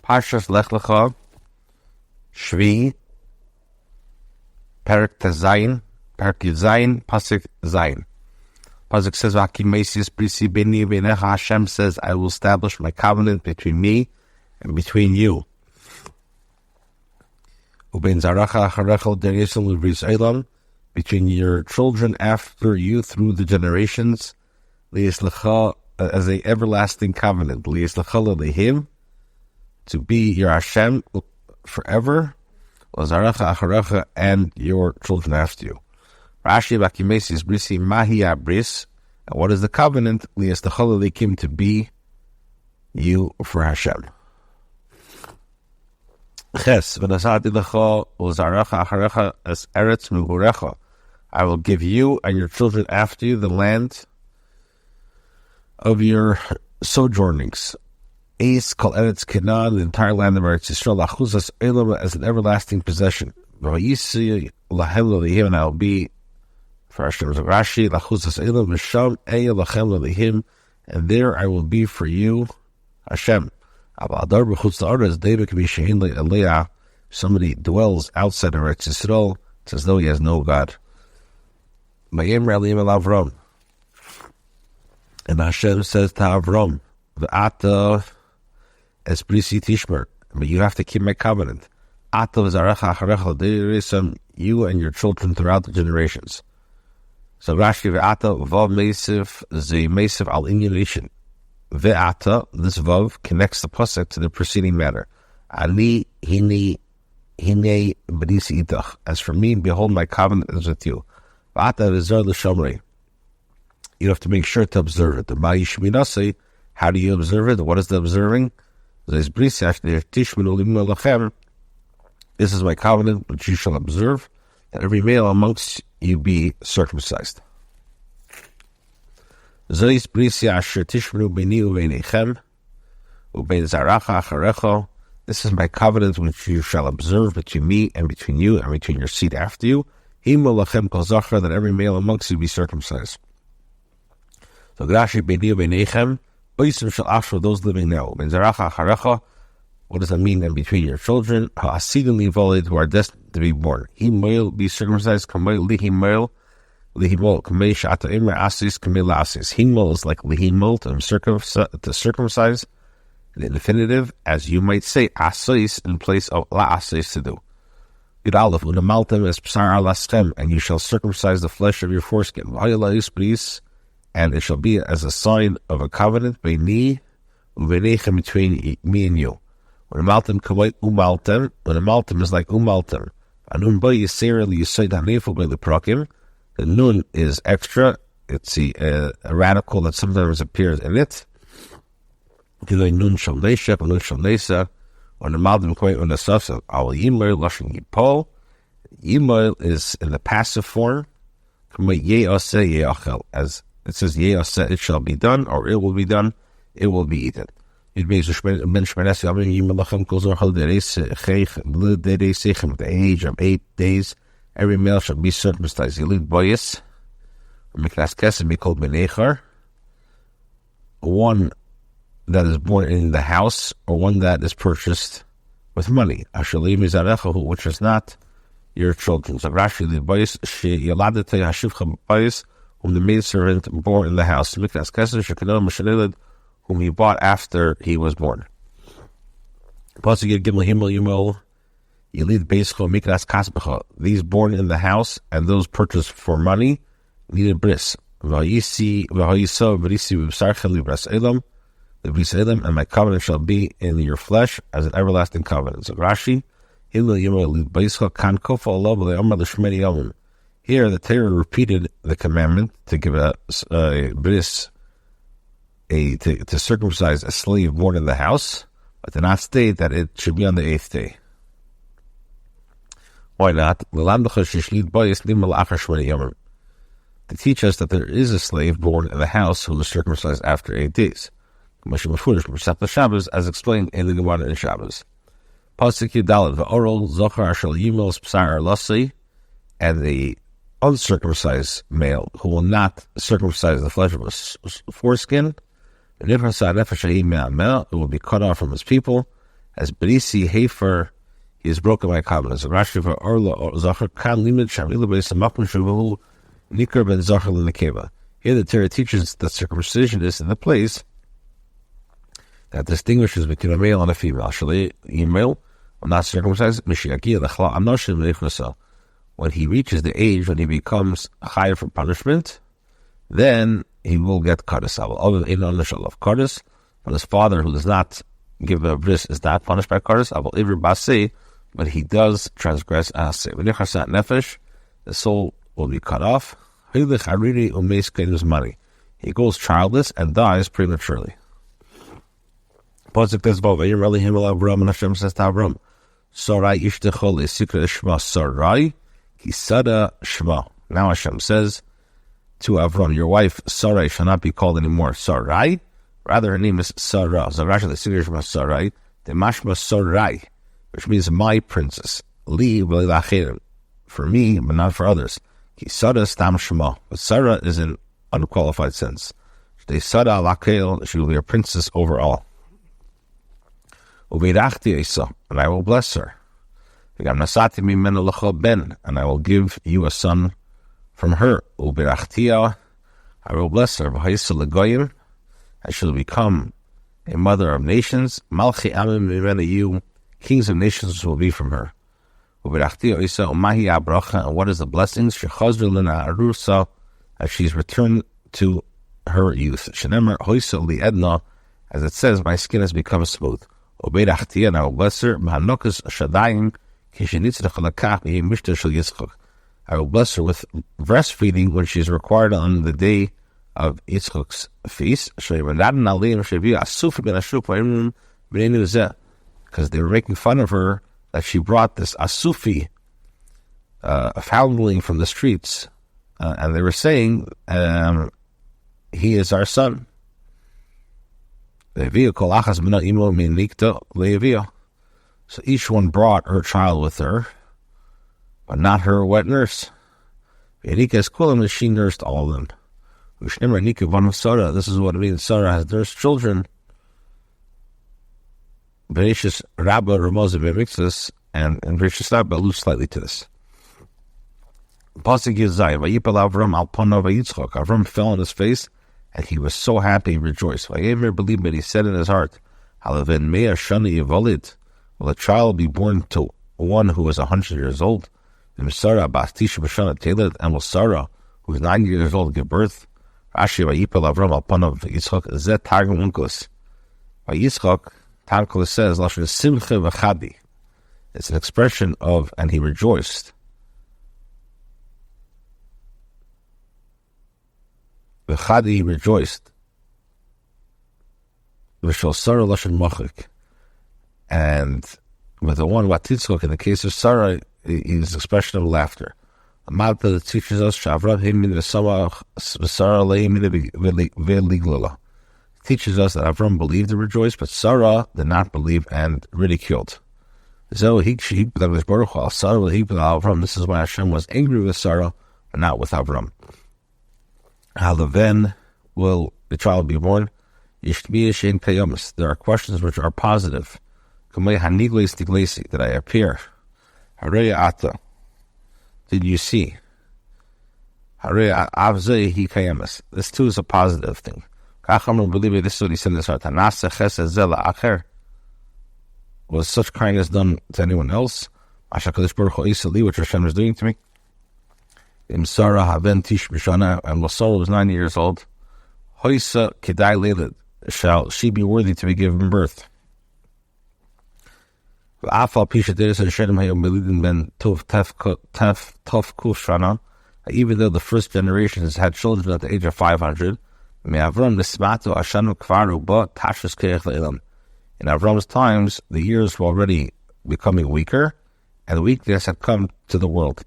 Parshas Lech-Lcha, Shvi, Perek Tezayin, Perek Yudzayin, Pasuk Zayin. Pasuk says, "V'akimesis brisi beni v'necha." Hashem says, "I will establish my covenant between me and between you." Ubein zaracha acharecha deriyisam l'bris eilam, between your children after you through the generations, Lech-Lcha, as a everlasting covenant, Lech-Lcha lehim, to be your Hashem forever, Zaracha acharecha, and your children after you. Rashi v'akimesis brisi mahi abris, and what is the covenant? Lech-Lcha lekim, to be you for Hashem. Ches v'nasati lecha u'zaracha acharecha es eretz mevurecha. I will give you and your children after you the land of your sojournings. Eis kol eretz Canaan, the entire land of Eretz Yisrael, lachuzas elam, as an everlasting possession. V'yisi lahem lehim, and I will be for Hashem's Rashi lachuzas elam v'sham eya lachem lehim, and there I will be for you, Hashem. Somebody dwells outside of Eretz Yisrael, it's as though he has no God. And Hashem says to Avram, "V'ata es brisi tishmer," but you have to keep my covenant. Ata v'zarecha acharecha l'deirasam, you and your children throughout the generations. So Rashi v'ata vav meisif ze meisif al inyan. Ve'ata, this vav connects the pasuk to the preceding matter. Ani hine b'nisi itach. As for me, behold, my covenant is with you. Ve'ata v'zar l'shamrei. You have to make sure to observe it. The ma'ish minasei. How do you observe it? What is the observing? This is my covenant which you shall observe, that every male amongst you be circumcised. This is my covenant which you shall observe between me and between you and between your seed after you, that every male amongst you be circumcised. So Grashi b'ni u'b'nechem, oisim shall ashra, those living now. Ben zaracha acharecha, what does that mean? And between your children, ha'asidin livolid, who are destined to be born. Himayil, be circumcised, kamayil lihimayil, lihimol, kamay sh'ata imra asis, kamay la'asis. Himal is like lihimol, to circumcise, in the infinitive, as you might say, asis, in place of la'asis, to do. Yud aleph, unamaltem es psar alastem, and you shall circumcise the flesh of your foreskin. V'ayalais bris, and it shall be as a sign of a covenant between me and you. When a maltem is like umaltem. The nun is extra. It's a radical that sometimes appears in it. When a maltem Yimail is in the passive form. As it says, it shall be done, or it will be done, it will be eaten. It means the age of 8 days, every male shall be circumcised. Yelid boyis, be called benechar, one that is born in the house, or one that is purchased with money. Which is not your children. So Rashi the boyis, whom the maidservant born in the house, whom he bought after he was born. These born in the house and those purchased for money needed bris. And my covenant shall be in your flesh as an everlasting covenant. So Rashi, here, the Torah repeated the commandment to give a bris, to circumcise a slave born in the house, but did not state that it should be on the 8th day. Why not? To teach us that there is a slave born in the house who was circumcised after 8 days. As explained in the Gemara in Shabbos. Pasuk Yudalad, v'orol zochar shel yimos psar lasei, and the uncircumcised male who will not circumcise the flesh of his foreskin, it will be cut off from his people, As Berisi Hafer, he has broken my covenants. Rashi for Orla Zachar Kan Limit Shamila Beis Makum Shavu Nikar Ben Zachar Linakeva. Here the Torah teaches that circumcision is in the place that distinguishes between a male and a female. Shalei male will not circumcised. Mishiaki Lech-Lcha Anoshim Lech-Lcha. When he reaches the age when he becomes higher for punishment, then he will get Chitas. Chitas, but his father, who does not give a bris, is not punished by Chitas. But he does transgress Aseh. When nefesh, the soul will be cut off. He goes childless and dies prematurely. Pasuk says, and Hashem says to Avram, Sarai ishtecho lesikra shma Sarai kisada shma. Now Hashem says to Avram, your wife Sarai shall not be called anymore Sarai, rather her name is Sarah. So Rashi lesikra shma Sarai, the mashma Sarai, which means my princess. Li v'lilachirim, for me, but not for others. Kisada stam shma. But Sarah is in unqualified sense. They sada lakel, she will be a princess over all. And I will bless her. And I will give you a son from her. I will bless her. And she will become a mother of nations. Kings of nations will be from her. And what is the blessings? As she's returned to her youth. As it says, my skin has become smooth. And I will bless her. I will bless her with breastfeeding when she is required on the day of Yitzchak's feast. Because they were making fun of her that she brought this asufi, a foundling from the streets, and they were saying, he is our son. So each one brought her child with her, but not her wet nurse. She nursed all of them. This is what it means. Sarah has nursed children. Bereshis Rabba Ramaz Bemixus, and Bereshis Rabba alludes slightly to this. Pasuk Yizai, Vayipel Avram al Panav Yitzchak. Avram fell on his face, and he was so happy and rejoiced. Vayemer believed, but he said in his heart, Halavin Me'ah Shani Yivolid. Will a child be born to one who is 100 years old? And Sarah Bastisha Bashana Taylor, and will Sarah, who is 90 years old, give birth? Rashi Vayipel Avram al Panav Yitzchak Zet Targum Unkus. By Yitzchak, Tankel says, Lashon Simcha V'Chadi. It's an expression of, and he rejoiced. V'Chadi, he rejoiced. V'Shal Sarah Lashon Machik. And with the one Watitzchok, in the case of Sarah, is an expression of laughter. The Malta that teaches us, Shavrav Himin V'Samach V'Sarah Le'Himin V'Liglala. Teaches us that Avram believed and rejoiced, but Sarah did not believe and ridiculed. This is why Hashem was angry with Sarah, but not with Avram. How then will the child be born? There are questions which are positive. Did I appear? Did you see? This too is a positive thing. This is what he said in his heart. Was such kindness done to anyone else? Which Hashem is doing to me? And Sarah was 90 years old. Shall she be worthy to be given birth? Even though the first generation has had children at the age of 500, in Avram's times, the years were already becoming weaker, and the weakness had come to the world.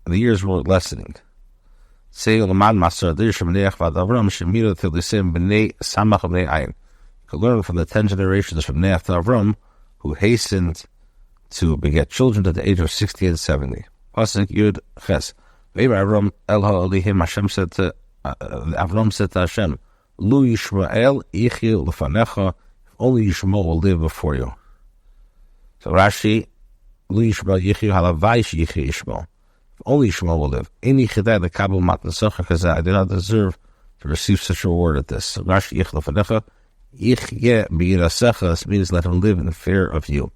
The years were lessening. You can learn from the 10 generations from Neach to Avram, who hastened to beget children at the age of 60 and 70. Pasuk Yud Ches. Avram Hashem said to Avram said to Hashem, Lu Yishmael Yichil Lefanecha, if only Yishmael will live before you. So Rashi, Li Yishmael Yichyu Halavai Yichyu Yishmael. Only Yishmael will live. Any Chidai the Kabul Matan Socha Kazah. I do not deserve to receive such a reward at this. So Rashi Yichlo Fanecha Yichye B'Yirasecha. This means let him live in fear of you.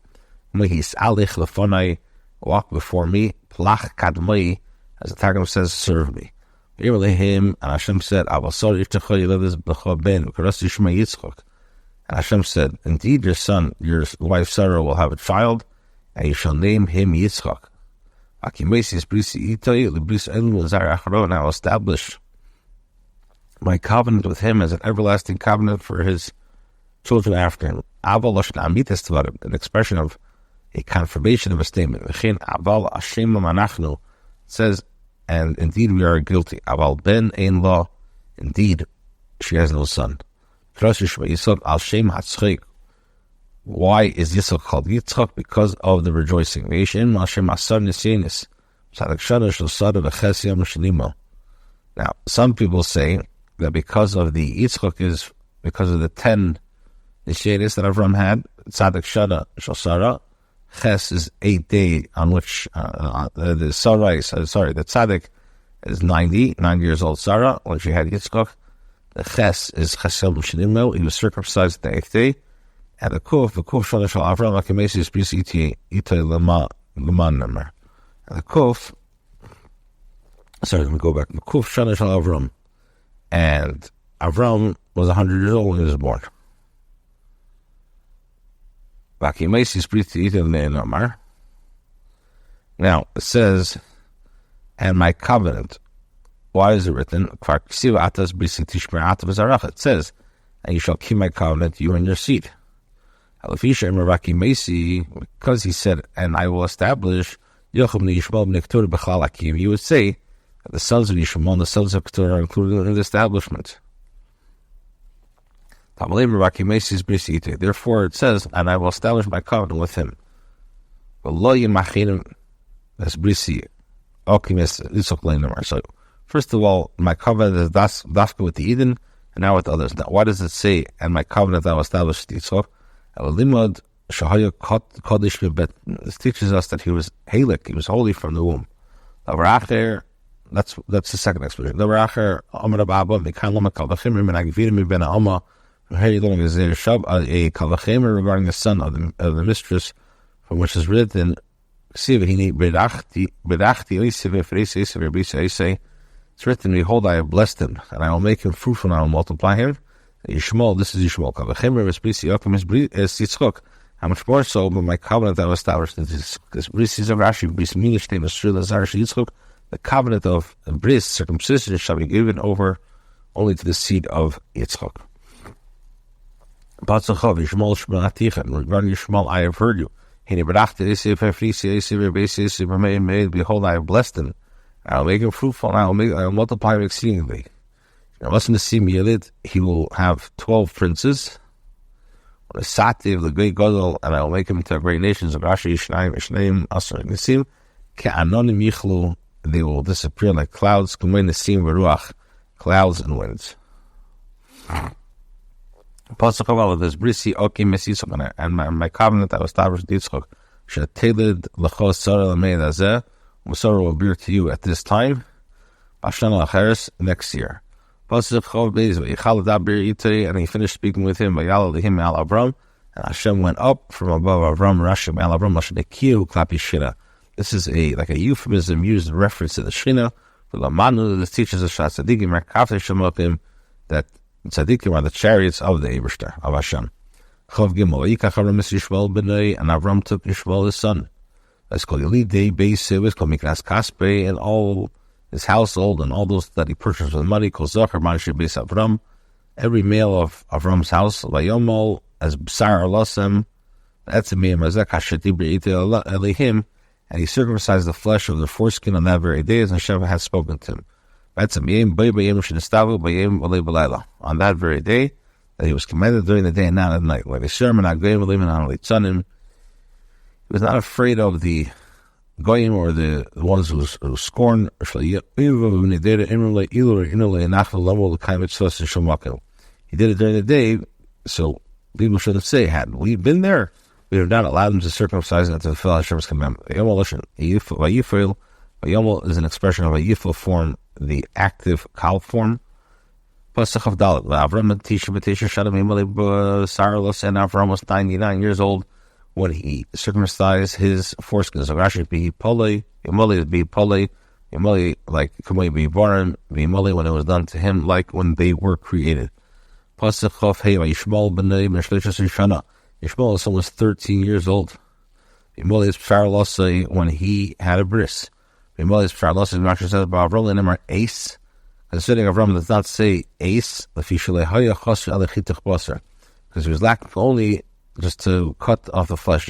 Mehis Alich Lefonai, walk before me. Plach Kadmai, as the Targum says, serve me. Him and Hashem said, and Hashem said, indeed your son, your wife Sarah will have a child, and you shall name him Yitzchak. And I will establish my covenant with him as an everlasting covenant for his children after him. An expression of a confirmation of a statement. It says, and indeed we are guilty. Aval ben ein law, indeed she has no son. Why is Yitzchak called Yitzchak? Because of the rejoicing. Now, some people say that because of the Yitzchak is because of the 10 Nishenis that Avram had, Tzadik Shana Shosara, Ches is 8 days on which the Tzadik is 90 years old. Sarah, when she had Yitzchak, the Ches is Chesel Shenimo. He was circumcised the 8th day, and the Kuf Shana Shal Avram Akimesi is Bris Iti Lama Number. And the Kuf, let me go back. The Kuf Shana Shal Avram, and Avram was 100 years old when he was born. Now it says, and my covenant. Why is it written? It says, and you shall keep my covenant, you and your seed. Because he said, and I will establish, you would say that the sons of Yishmael and the sons of Keturah are included in the establishment. Therefore it says, and I will establish my covenant with him. So first of all, my covenant is dafka with the Eden, and now with others. Now, why does it say, and my covenant I will establish with Yitzchak? This teaches us that he was halik, he was holy from the womb. That's the second explanation. Regarding the son of the mistress, from which is written, it's written, behold, I have blessed him, and I will make him fruitful, and I will multiply him. Yishmael, this is Yishmael. How much more so, but my covenant that I established this bris is of Rashi, bris minish name is Yitzchak. The covenant of bris, circumcision, shall be given over only to the seed of Yitzchak. Regarding Yishmael, I have heard you. Behold, I have blessed him. I will make him fruitful, and I will multiply him exceedingly. He will have 12 princes. On a Sati of the great Gadol, and I will make him into a great nation. They will disappear like clouds, clouds and winds. This brisi and my covenant I will establish with Yitzchak. Sarah will bear to you at this time, next year. And he finished speaking with him, and Hashem went up from above Avram. This is like a euphemism used in reference to the Shechina. This teaches us that tzaddikim are the chariots of the Eibishter, of Hashem. And Avram took Yishmael his son. And all his household and all those that he purchased with money, every male of Avram's house, as B'sar Alasem, and he circumcised the flesh of the foreskin on that very day, as Hashem had spoken to him. On that very day, that he was commanded during the day and not at night. He was not afraid of the goyim or the ones who scorn. He did it during the day, so people shouldn't say, hadn't we been there, We have not allowed them to circumcise and to fulfill Hashem's commandment. Vayifil is an expression of a yifil form, the active kal form. Pasach of Dalet. Avram was 99 years old when he circumcised his foreskins. So Rashi be polei, Yimoli be polei, Yimoli like Kumei be barim, Yimoli when it was done to him, like when they were created. Pasach of Hey Yishmael b'nei Meshleches Rishana. Yishmael was 13 years old. Yimoli is Psharlosai when he had a bris. Yimoli is Psharlosai. Rashi says about Avram and ace. The sitting of Ram does not say ace, because he was lacking only just to cut off the flesh,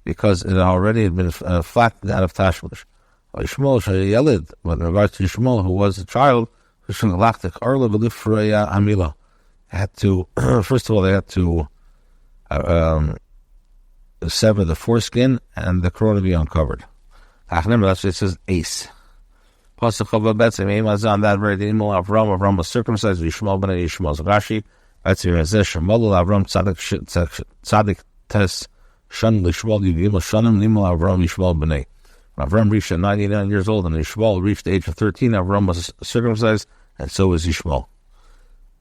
because it already had been flattened out of tashmish. But in regards to Yishmael, who was a child, had to, first of all, they had to sever the foreskin and the corona be uncovered. That's what it says ace. Pasuk of Betzim, on that very day, Avram was circumcised with Yishmael b'nei Yishmael. Rashi, Betzim Razeh Shemol Avram Tzadik Tes Shan Lishmael Yigim Shanim Nimel Avram Yishmael b'nei. When Avram reached 99 years old and Yishmael reached the age of 13, Avram was circumcised, and so was Yishmael.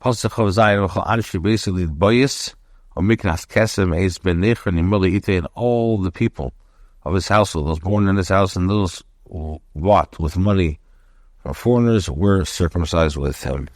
Pasuk of Zayin V'chal basically Boyis or Miknas Kesem Eis Ben Necher Nimeli Ite, and all the people of his household, those born in his house and those bought with money from foreigners, were circumcised with him.